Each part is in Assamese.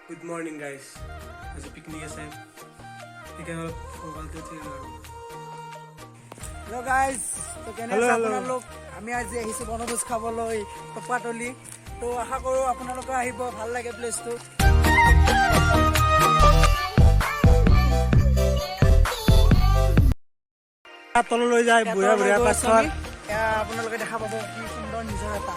Good morning, guys. As a picnic আছে এখানে সকালতে উঠি আৰু Hello guys, তো কেনে আছে আপোনালোক? আমি আজি আহিছো বনভোজ খাবলৈ টপাতলি। তো আশা কৰো আপোনালোক আহিব, ভাল লাগে প্লেচটো। তললৈ যায় বুঢ়া বুঢ়া কাঠৰ আপোনালোকে দেখা পাব কি সুন্দৰ নিজৰ এটা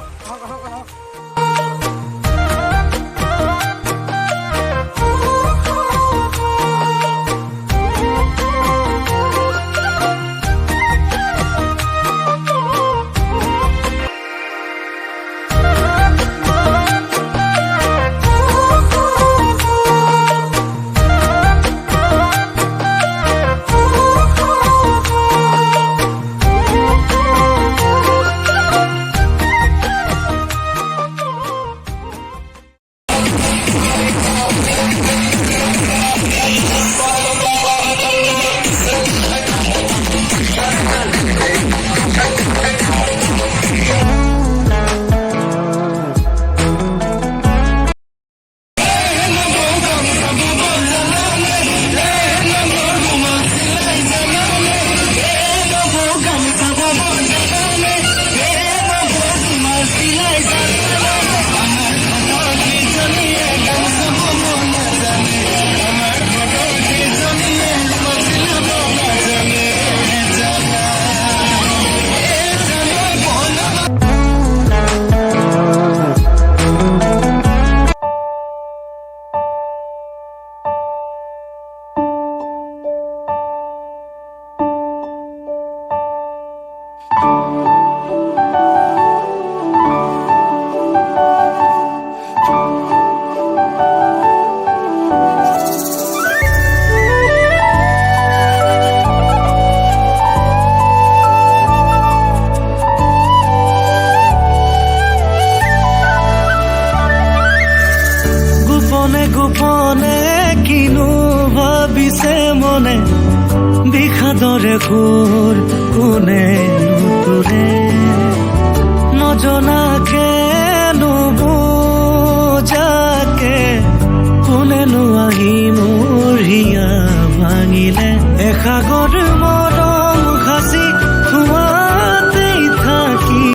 গোপনে কিনো ভাবিছে মনে বিষাদৰে সুৰ কোনে নুতুৰে নজনাকে